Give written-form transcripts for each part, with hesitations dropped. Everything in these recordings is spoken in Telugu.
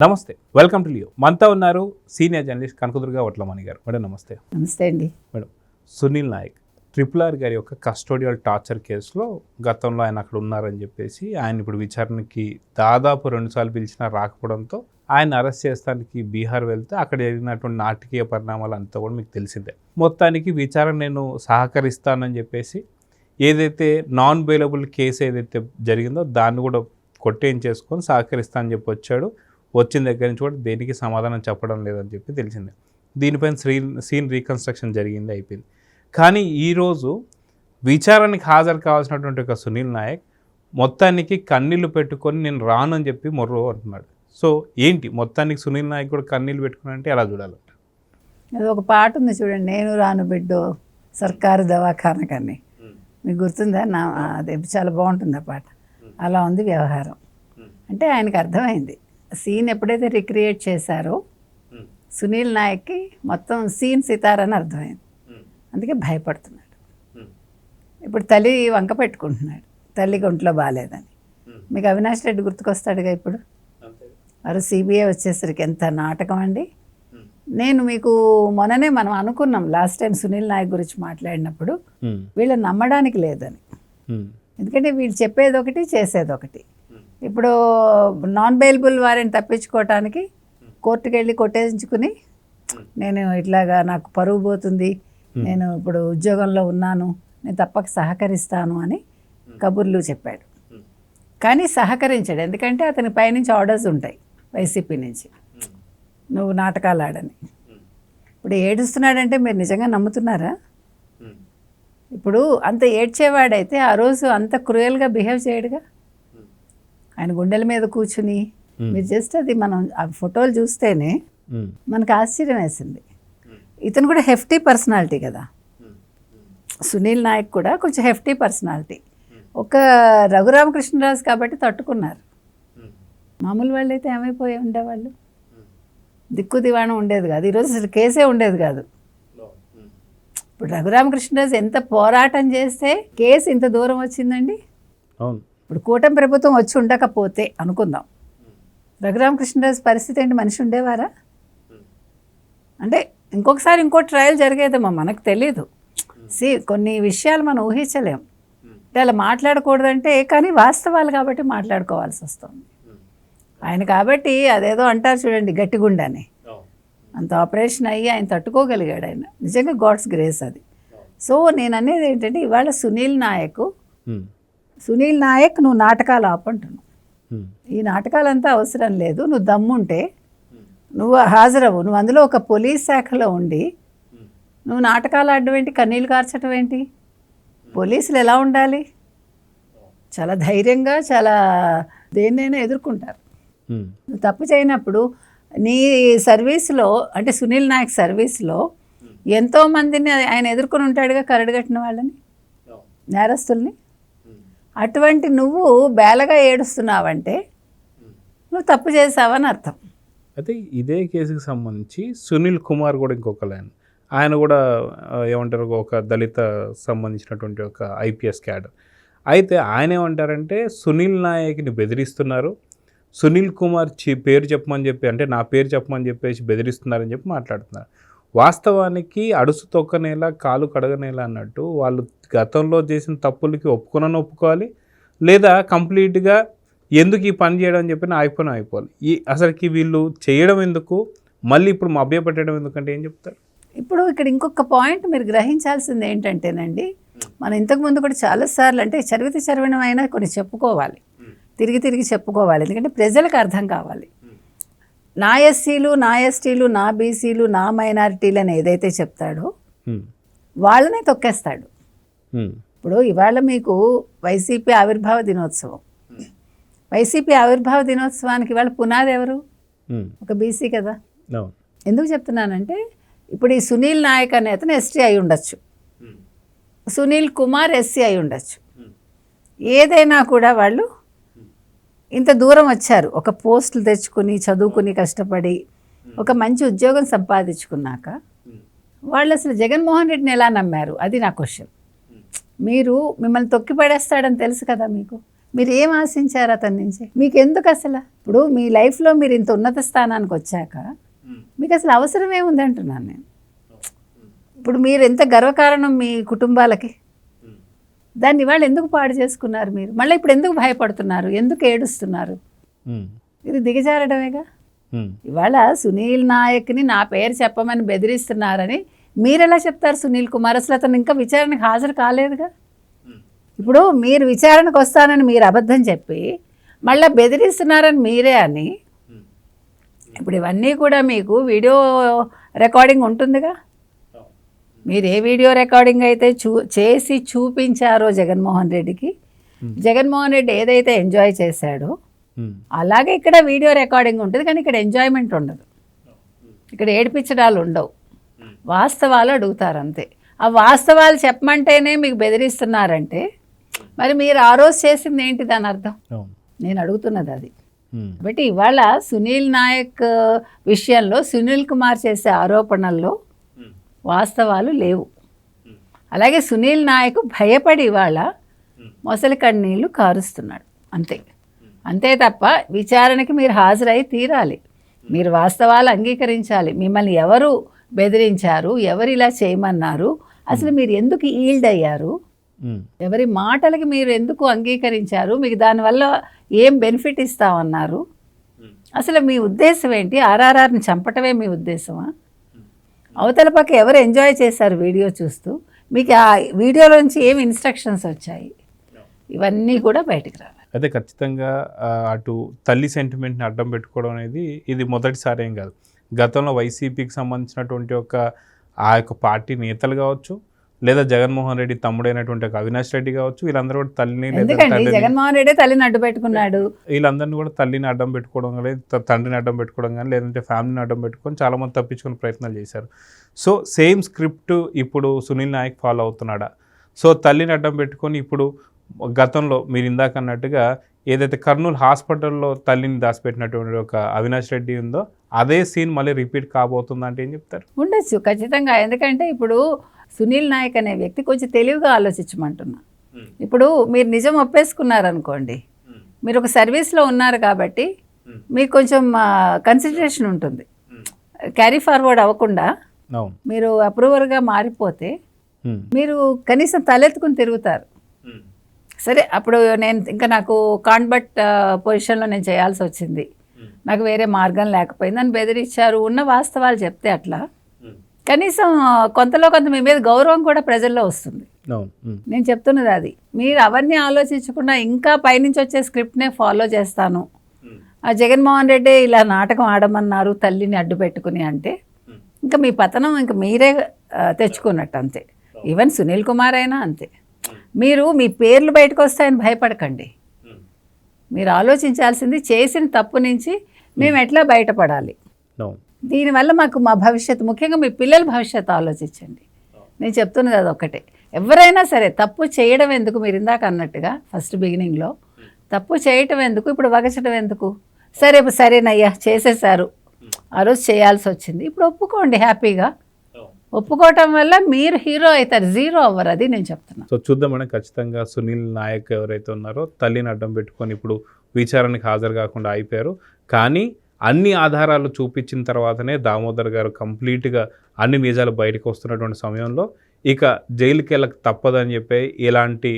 నమస్తే, వెల్కమ్ టు లియో. మనతో ఉన్నారు సీనియర్ జర్నలిస్ట్ కనకదుర్గ వడ్లమణి గారు. మేడం నమస్తే. నమస్తే అండి. మేడం, సునీల్ నాయక్ RRR గారి యొక్క కస్టోడియల్ టార్చర్ కేసులో గతంలో ఆయన అక్కడ ఉన్నారని చెప్పేసి ఆయన ఇప్పుడు విచారణకి దాదాపు 2 సార్లు పిలిచినా రాకపోవడంతో ఆయన అరెస్ట్ చేస్తానికి బీహార్ వెళ్తే అక్కడ జరిగినటువంటి నాటకీయ పరిణామాలు అంతా కూడా మీకు తెలిసిందే. మొత్తానికి విచారణ నేను సహకరిస్తానని చెప్పేసి ఏదైతే నాన్ బెయిలబుల్ కేసు ఏదైతే జరిగిందో దాన్ని కూడా కొట్టేయించేసుకొని సహకరిస్తానని చెప్పి వచ్చాడు. వచ్చిన దగ్గర నుంచి కూడా దేనికి సమాధానం చెప్పడం లేదని చెప్పి తెలిసిందే. దీనిపైన సీన్ రీకన్స్ట్రక్షన్ జరిగింది, అయిపోయింది. కానీ ఈరోజు విచారణకి హాజరు కావాల్సినటువంటి ఒక సునీల్ నాయక్ మొత్తానికి కన్నీళ్లు పెట్టుకొని నేను రాను అని చెప్పి మొర్రో అంటున్నాడు. సో ఏంటి మొత్తానికి సునీల్ నాయక్ కూడా కన్నీళ్ళు పెట్టుకుని అంటే ఎలా చూడాలంట? అది ఒక పాట ఉంది చూడండి, నేను రాను బిడ్డో సర్కారు దవాఖానకని. మీకు గుర్తుందా? అది చాలా బాగుంటుంది ఆ పాట. అలా ఉంది వ్యవహారం. అంటే ఆయనకు అర్థమైంది సీన్ ఎప్పుడైతే రిక్రియేట్ చేశారో సునీల్ నాయక్కి మొత్తం సీన్ సితారని అర్థమైంది. అందుకే భయపడుతున్నాడు. ఇప్పుడు తల్లి వంక పెట్టుకుంటున్నాడు, తల్లికి ఒంట్లో బాగాలేదని. మీకు అవినాష్ రెడ్డి గుర్తుకొస్తాడుగా ఇప్పుడు. వారు సిబిఐ వచ్చేసరికి ఎంత నాటకం అండి. నేను మీకు మొన్ననే మనం అనుకున్నాం లాస్ట్ టైం సునీల్ నాయక్ గురించి మాట్లాడినప్పుడు వీళ్ళని నమ్మడానికి లేదని. ఎందుకంటే వీళ్ళు చెప్పేది ఒకటి చేసేది ఒకటి. ఇప్పుడు నాన్ బెయిలబుల్ వారిని తప్పించుకోవటానికి కోర్టుకు వెళ్ళి కొట్టేయించుకుని నేను ఇట్లాగా నాకు పరువు పోతుంది, నేను ఇప్పుడు ఉద్యోగంలో ఉన్నాను, నేను తప్పక సహకరిస్తాను అని కబుర్లు చెప్పాడు. కానీ సహకరించాడు, ఎందుకంటే అతని పైనుంచి ఆర్డర్స్ ఉంటాయి వైసీపీ నుంచి, నువ్వు నాటకాలు ఆడని. ఇప్పుడు ఏడుస్తున్నాడంటే మీరు నిజంగా నమ్ముతున్నారా? ఇప్పుడు అంత ఏడ్చేవాడైతే ఆ రోజు అంత క్రూయల్గా బిహేవ్ చేయడుగా. ఆయన గుండెల మీద కూర్చుని మీరు జస్ట్ అది మనం ఆ ఫోటోలు చూస్తేనే మనకు ఆశ్చర్యం వేసింది. ఇతను కూడా హెఫ్టీ పర్సనాలిటీ కదా, సునీల్ నాయక్ కూడా కొంచెం హెఫ్టీ పర్సనాలిటీ. ఒక రఘురామకృష్ణరాజు కాబట్టి తట్టుకున్నారు. మామూలు వాళ్ళు అయితే ఏమైపోయి ఉండేవాళ్ళు, దిక్కు దివాణం ఉండేది కాదు. ఈరోజు అసలు కేసే ఉండేది కాదు. ఇప్పుడు రఘురామకృష్ణరాజు ఎంత పోరాటం చేస్తే కేసు ఇంత దూరం వచ్చిందండి. ఇప్పుడు కూటమి ప్రభుత్వం వచ్చి ఉండకపోతే అనుకుందాం, రఘురామకృష్ణరాజు పరిస్థితి ఏంటి? మనిషి ఉండేవారా? అంటే ఇంకొకసారి ఇంకో ట్రయల్ జరిగేదేమో, మనకు తెలీదు. కొన్ని విషయాలు మనం ఊహించలేం. అంటే అలా మాట్లాడకూడదంటే, కానీ వాస్తవాలు కాబట్టి మాట్లాడుకోవాల్సి వస్తుంది. ఆయన కాబట్టి అదేదో అంటారు చూడండి, గట్టిగుండా అని. అంత ఆపరేషన్ అయ్యి ఆయన తట్టుకోగలిగాడు. ఆయన నిజంగా గాడ్స్ గ్రేస్ అది. సో నేను అనేది ఏంటంటే, ఇవాళ సునీల్ నాయక్ నువ్వు నాటకాలు ఆపంటున్నావు. ఈ నాటకాలంతా అవసరం లేదు. నువ్వు దమ్ముంటే నువ్వు హాజరవు. నువ్వు అందులో ఒక పోలీస్ శాఖలో ఉండి నువ్వు నాటకాలు ఆడడం ఏంటి, కన్నీళ్ళు కార్చడం ఏంటి? పోలీసులు ఎలా ఉండాలి? చాలా ధైర్యంగా, చాలా దేన్నైనా ఎదుర్కొంటారు. నువ్వు తప్పు చేయనప్పుడు నీ సర్వీస్లో, అంటే సునీల్ నాయక్ సర్వీస్లో ఎంతోమందిని ఆయన ఎదుర్కొని ఉంటాడుగా, కరడుగట్టిన వాళ్ళని, నేరస్తుల్ని. అటువంటి నువ్వు బేలగా ఏడుస్తున్నావంటే నువ్వు తప్పు చేసావని అర్థం. అయితే ఇదే కేసుకి సంబంధించి సునీల్ కుమార్ కూడా ఇంకొక లైన్, ఆయన కూడా ఏమంటారు, ఒక దళిత సంబంధించినటువంటి ఒక IPS క్యాడర్. అయితే ఆయన ఏమంటారంటే సునీల్ నాయక్ని బెదిరిస్తున్నారు, సునీల్ కుమార్ పేరు చెప్పమని చెప్పి, అంటే నా పేరు చెప్పమని చెప్పేసి బెదిరిస్తున్నారని చెప్పి మాట్లాడుతున్నారు. వాస్తవానికి అడుసు తొక్కనేలా కాలు కడగనేలా అన్నట్టు వాళ్ళు గతంలో చేసిన తప్పులకి ఒప్పుకోవాలి, లేదా కంప్లీట్గా ఎందుకు ఈ పని చేయడం అని చెప్పి అయిపోవాలి. అసలుకి వీళ్ళు చేయడం ఎందుకు, మళ్ళీ ఇప్పుడు మభ్యపెట్టడం ఎందుకంటే ఏం చెప్తారు? ఇప్పుడు ఇక్కడ ఇంకొక పాయింట్ మీరు గ్రహించాల్సింది ఏంటంటేనండి, మనం ఇంతకుముందు కూడా చాలాసార్లు, అంటే చరవినమైనా కొన్ని చెప్పుకోవాలి, తిరిగి చెప్పుకోవాలి. ఎందుకంటే ప్రజలకు అర్థం కావాలి. నా ఎస్సీలు, నా ఎస్టీలు, నా బీసీలు, నా మైనారిటీలు అని ఏదైతే చెప్తాడో వాళ్ళనే తొక్కేస్తాడు. ఇప్పుడు ఇవాళ మీకు వైసీపీ ఆవిర్భావ దినోత్సవం. వైసీపీ ఆవిర్భావ దినోత్సవానికి ఇవాళ పునాది ఎవరు? ఒక బీసీ కదా. ఎందుకు చెప్తున్నానంటే, ఇప్పుడు ఈ సునీల్ నాయక్ అనే అతను ఎస్టీ అయి ఉండొచ్చు, సునీల్ కుమార్ ఎస్సీ అయి ఉండొచ్చు. ఏదైనా కూడా వాళ్ళు ఇంత దూరం వచ్చారు, ఒక పోస్టులు తెచ్చుకుని, చదువుకుని, కష్టపడి ఒక మంచి ఉద్యోగం సంపాదించుకున్నాక వాళ్ళు అసలు జగన్మోహన్ రెడ్డిని ఎలా నమ్మారు? అది నా క్వశ్చన్. మిమ్మల్ని తొక్కి పడేస్తాడని తెలుసు కదా మీకు. మీరు ఏం ఆశించారు అతని నుంచి? మీకు ఎందుకు అసలు? ఇప్పుడు మీ లైఫ్లో మీరు ఇంత ఉన్నత స్థానానికి వచ్చాక మీకు అసలు అవసరం ఏముంది అంటున్నాను నేను. ఇప్పుడు మీరు ఎంత గర్వకారణం మీ కుటుంబాలకి, దాన్ని ఇవాళ ఎందుకు పాడు చేసుకున్నారు మీరు? మళ్ళీ ఇప్పుడు ఎందుకు భయపడుతున్నారు, ఎందుకు ఏడుస్తున్నారు? ఇది దిగజారడమేగా. ఇవాళ సునీల్ నాయక్ని నా పేరు చెప్పమని బెదిరిస్తున్నారని మీరు ఎలా చెప్తారు? సునీల్ కుమార్ అసలు అతను ఇంకా విచారణకు హాజరు కాలేదుగా. ఇప్పుడు మీరు విచారణకు వస్తానని మీరు అబద్ధం చెప్పి మళ్ళీ బెదిరిస్తున్నారని మీరే అని, ఇప్పుడు ఇవన్నీ కూడా మీకు వీడియో రికార్డింగ్ ఉంటుందిగా. మీరు ఏ వీడియో రికార్డింగ్ అయితే చేసి చూపించారో జగన్మోహన్ రెడ్డికి, జగన్మోహన్ రెడ్డి ఏదైతే ఎంజాయ్ చేశాడో అలాగే ఇక్కడ వీడియో రికార్డింగ్ ఉంటుంది. కానీ ఇక్కడ ఎంజాయ్మెంట్ ఉండదు, ఇక్కడ ఏడిపించడాలు ఉండవు, వాస్తవాలు అడుగుతారు అంతే. ఆ వాస్తవాలు చెప్పమంటేనే మీకు బెదిరిస్తున్నారంటే మరి మీరు ఆ రోజు చేసింది ఏంటి దాని అర్థం? నేను అడుగుతున్నది అది. కాబట్టి ఇవాళ సునీల్ నాయక్ విషయంలో సునీల్ కుమార్ చేసే ఆరోపణల్లో వాస్తవాలు లేవు. అలాగే సునీల్ నాయక్ భయపడి ఇవాళ మొసలి కన్నీళ్లు కారుస్తున్నాడు అంతే. అంతే తప్ప విచారణకి మీరు హాజరై తీరాలి, మీరు వాస్తవాలు అంగీకరించాలి. మిమ్మల్ని ఎవరు బెదిరించారు, ఎవరు ఇలా చేయమన్నారు, అసలు మీరు ఎందుకు ఈల్డ్ అయ్యారు, ఎవరి మాటలకి మీరు ఎందుకు అంగీకరించారు, మీకు దానివల్ల ఏం బెనిఫిట్ ఇస్తామన్నారు, అసలు మీ ఉద్దేశం ఏంటి? ఆర్ఆర్ఆర్ని చంపటమే మీ ఉద్దేశమా? అవతల పక్క ఎవరు ఎంజాయ్ చేశారు వీడియో చూస్తూ, మీకు ఆ వీడియోలోంచి ఏం ఇన్స్ట్రక్షన్స్ వచ్చాయి, ఇవన్నీ కూడా బయటకు రావాలి. అయితే ఖచ్చితంగా అటు తల్లి సెంటిమెంట్ని అడ్డం పెట్టుకోవడం అనేది ఇది మొదటిసారి ఏం కాదు. గతంలో వైసీపీకి సంబంధించినటువంటి ఆ యొక్క పార్టీ నేతలు కావచ్చు, లేదా జగన్మోహన్ రెడ్డి తమ్ముడైనటువంటి ఒక అవినాష్ రెడ్డి కావచ్చు, వీళ్ళందరూ కూడా తల్లిని జగన్మోహన్ రెడ్డి తల్లిని అడ్డు పెట్టుకున్నాడు. వీళ్ళందరినీ కూడా తల్లిని అడ్డం పెట్టుకోవడం కానీ, తండ్రిని అడ్డం పెట్టుకోవడం కానీ, లేదంటే ఫ్యామిలీని అడ్డం పెట్టుకొని చాలామంది తప్పించుకునే ప్రయత్నాలు చేశారు. సో సేమ్ స్క్రిప్ట్ ఇప్పుడు సునీల్ నాయక్ ఫాలో అవుతున్నాడా? సో తల్లిని అడ్డం పెట్టుకొని ఇప్పుడు గతంలో మీరు ఇందాక అన్నట్టుగా ఏదైతే కర్నూలు హాస్పిటల్లో తల్లిని దాచిపెట్టినటువంటి ఒక అవినాష్ రెడ్డి ఉందో అదే సీన్ మళ్ళీ రిపీట్ కాబోతుందంటే ఏం చెప్తారు? ఉండొచ్చు ఖచ్చితంగా. ఎందుకంటే ఇప్పుడు సునీల్ నాయక్ అనే వ్యక్తి కొంచెం తెలివిగా ఆలోచించమంటున్నా. ఇప్పుడు మీరు నిజం ఒప్పేసుకున్నారనుకోండి, మీరు ఒక సర్వీస్లో ఉన్నారు కాబట్టి మీకు కొంచెం కన్సిడరేషన్ ఉంటుంది. క్యారీ ఫార్వర్డ్ అవ్వకుండా మీరు అప్రూవర్గా మారిపోతే మీరు కనీసం తలెత్తుకుని తిరుగుతారు. సరే, అప్పుడు నాకు కాన్బట్ పొజిషన్లో నేను చేయాల్సి వచ్చింది, నాకు వేరే మార్గం లేకపోయింది అని బెదిరించారు. ఉన్న వాస్తవాలు చెప్తే అట్లా కనీసం కొంతలో కొంత మీ మీద గౌరవం కూడా ప్రజల్లో వస్తుంది. నేను చెప్తున్నది అది. మీరు అవన్నీ ఆలోచించకుండా ఇంకా పైనుంచి వచ్చే స్క్రిప్ట్నే ఫాలో చేస్తాను, ఆ జగన్మోహన్ రెడ్డి ఇలా నాటకం ఆడమన్నారు తల్లిని అడ్డు పెట్టుకుని అంటే ఇంకా మీ పతనం ఇంకా మీరే తెచ్చుకున్నట్టు అంతే. ఈవెన్ సునీల్ కుమార్ అయినా అంతే. మీరు మీ పేర్లు బయటకు వస్తాయని భయపడకండి. మీరు ఆలోచించాల్సింది చేసిన తప్పు నుంచి మేము ఎట్లా బయటపడాలి, దీనివల్ల మాకు మా భవిష్యత్తు, ముఖ్యంగా మీ పిల్లల భవిష్యత్తు ఆలోచించండి. నేను చెప్తున్నది అది ఒక్కటే. ఎవరైనా సరే తప్పు చేయడం ఎందుకు, మీరు ఇందాక అన్నట్టుగా ఫస్ట్ బిగినింగ్లో తప్పు చేయటం ఎందుకు, ఇప్పుడు వగచడం ఎందుకు? సరేనయ్యా చేసేసారు, ఆ రోజు చేయాల్సి వచ్చింది, ఇప్పుడు ఒప్పుకోండి హ్యాపీగా. ఒప్పుకోవటం వల్ల మీరు హీరో అవుతారు, జీరో అవ్వరు. అది నేను చెప్తున్నాను. సో చూద్దాం మేడం, ఖచ్చితంగా సునీల్ నాయక్ ఎవరైతే ఉన్నారో తల్లిని అడ్డం పెట్టుకొని ఇప్పుడు విచారణకు హాజరు కాకుండా అయిపోయారు. కానీ అన్ని ఆధారాలు చూపించిన తర్వాతనే దామోదర్ గారు కంప్లీట్గా అన్ని నిజాలు బయటకు వస్తున్నటువంటి సమయంలో ఇక జైలుకి వెళ్ళక తప్పదని చెప్పి ఎలాంటి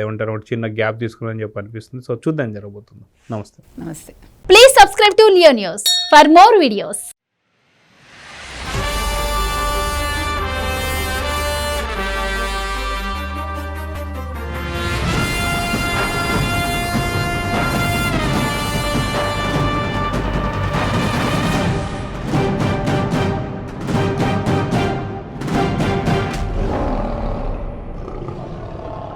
ఏమంటారు చిన్న గ్యాప్ తీసుకుని చెప్పి అనిపిస్తుంది. సో చూద్దాం జరగబోతుంది. నమస్తే. నమస్తే. Please subscribe to Leo news for more videos.